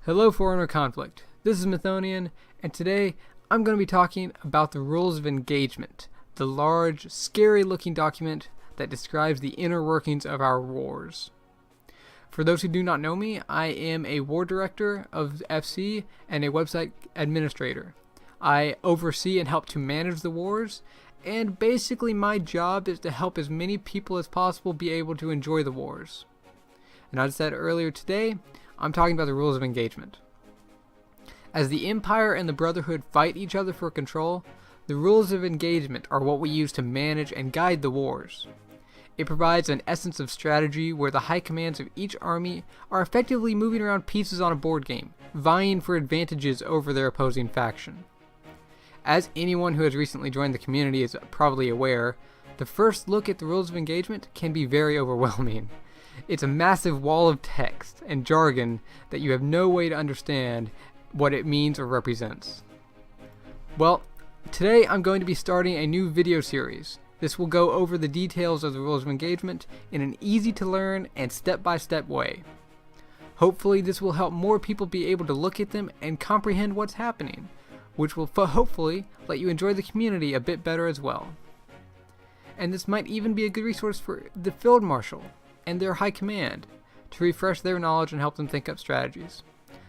Hello Forerunner Conflict, this is Mythonian, and today I'm going to be talking about the Rules of Engagement, the large, scary-looking document that describes the inner workings of our wars. For those who do not know me, I am a war director of FC and a website administrator. I oversee and help to manage the wars, and basically my job is to help as many people as possible be able to enjoy the wars. And as I said earlier today, I'm talking about the rules of engagement. As the Empire and the Brotherhood fight each other for control, the rules of engagement are what we use to manage and guide the wars. It provides an essence of strategy where the high commands of each army are effectively moving around pieces on a board game, vying for advantages over their opposing faction. As anyone who has recently joined the community is probably aware, the first look at the rules of engagement can be very overwhelming. It's a massive wall of text and jargon that you have no way to understand what it means or represents. Well, today I'm going to be starting a new video series. This will go over the details of the rules of engagement in an easy to learn and step-by-step way. Hopefully this will help more people be able to look at them and comprehend what's happening, which will hopefully let you enjoy the community a bit better as well. And this might even be a good resource for the Field Marshal and their high command to refresh their knowledge and help them think up strategies.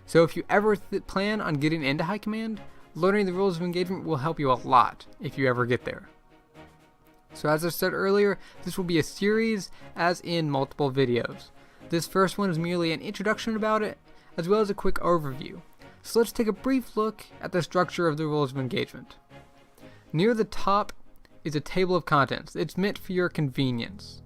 So if you ever plan on getting into high command, learning the rules of engagement will help you a lot if you ever get there. So as I said earlier, this will be a series as in multiple videos. This first one is merely an introduction about it, as well as a quick overview. So let's take a brief look at the structure of the rules of engagement. Near the top is a table of contents. It's meant for your convenience.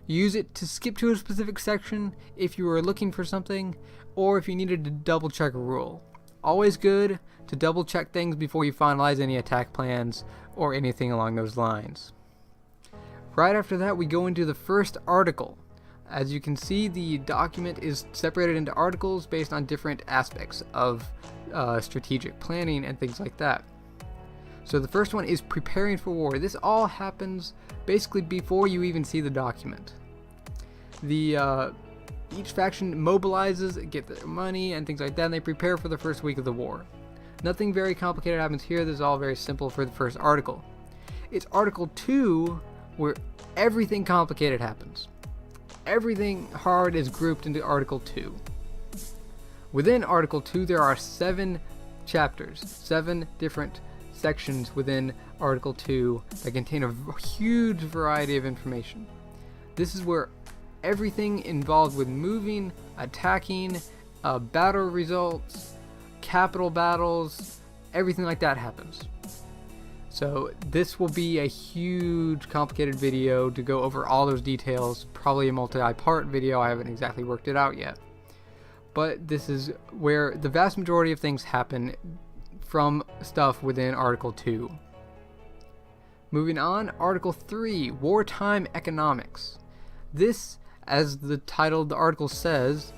Use it to skip to a specific section if you were looking for something, or if you needed to double check a rule. Always good to double check things before you finalize any attack plans or anything along those lines. Right after that, we go into the first article. As you can see, the document is separated into articles based on different aspects of strategic planning and things like that. So the first one is preparing for war. This all happens basically before you even see the document. Each faction mobilizes, get their money and things like that, and they prepare for the first week of the war. Nothing very complicated happens here. This is all very simple for the first article. It's Article 2 where everything complicated happens. Everything hard is grouped into Article 2. Within Article 2 there are 7 chapters, 7 different sections within Article 2 that contain a huge variety of information. This is where everything involved with moving, attacking, battle results, capital battles, everything like that happens. So this will be a huge complicated video to go over all those details, probably a multi-part video. I haven't exactly worked it out yet. But this is where the vast majority of things happen from stuff within Article 2. Moving on, Article 3, Wartime Economics. This, as the title of the article says,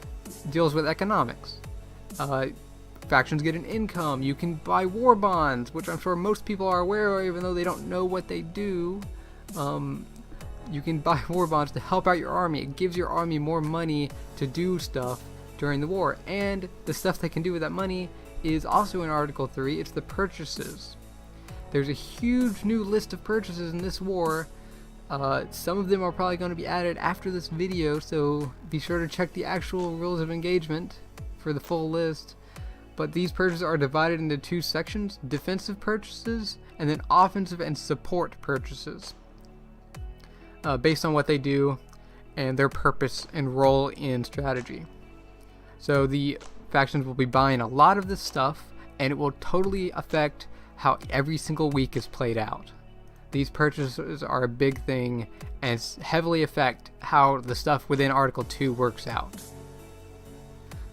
deals with economics. Factions get an income, you can buy war bonds, which I'm sure most people are aware of even though they don't know what they do. You can buy war bonds to help out your army. It gives your army more money to do stuff during the war, and the stuff they can do with that money is also in Article 3. It's the purchases. There's a huge new list of purchases in this war. Some of them are probably going to be added after this video, so be sure to check the actual rules of engagement for the full list. But these purchases are divided into 2 sections, defensive purchases and then offensive and support purchases, based on what they do and their purpose and role in strategy. So the factions will be buying a lot of this stuff, and it will totally affect how every single week is played out. These purchases are a big thing and heavily affect how the stuff within Article 2 works out.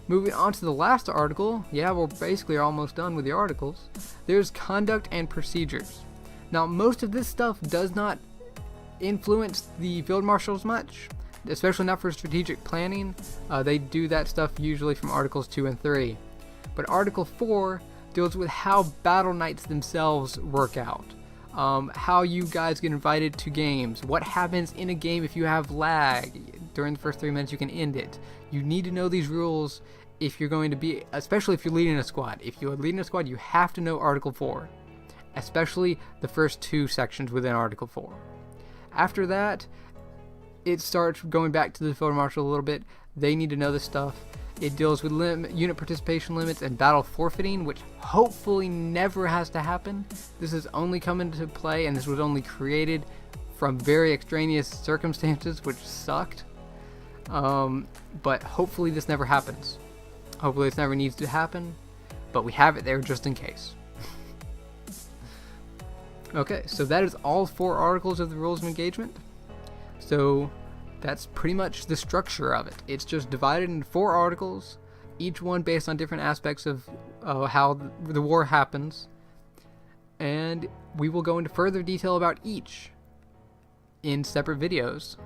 Moving on to the last article, yeah, we're basically almost done with the articles. There's conduct and procedures. Now, most of this stuff does not influence the field marshals much, especially not for strategic planning. They do that stuff usually from Articles 2 and 3. But Article 4 deals with how battle nights themselves work out. How you guys get invited to games, what happens in a game if you have lag. During the first 3 minutes you can end it. You need to know these rules if you're going to be, especially if you're leading a squad. If you're leading a squad, you have to know Article 4, especially the first 2 sections within Article 4. After that, it starts going back to the Field Marshal a little bit. They need to know this stuff. It deals with unit participation limits and battle forfeiting, which hopefully never has to happen. This has only come into play, and this was only created from very extraneous circumstances, which sucked. But hopefully this never happens. Hopefully this never needs to happen, but we have it there just in case. Okay, so that is all 4 articles of the Rules of Engagement. So that's pretty much the structure of it. It's just divided into 4 articles, each one based on different aspects of how the war happens. And we will go into further detail about each in separate videos.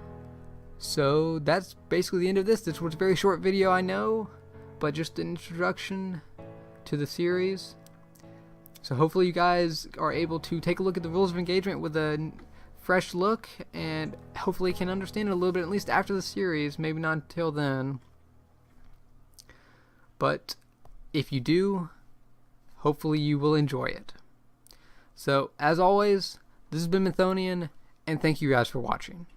So that's basically the end of this. This was a very short video, I know, but just an introduction to the series. So hopefully you guys are able to take a look at the Rules of Engagement with a fresh look, and hopefully can understand it a little bit, at least after the series, maybe not until then. But if you do, hopefully you will enjoy it. So as always, this has been Mythonian, and thank you guys for watching.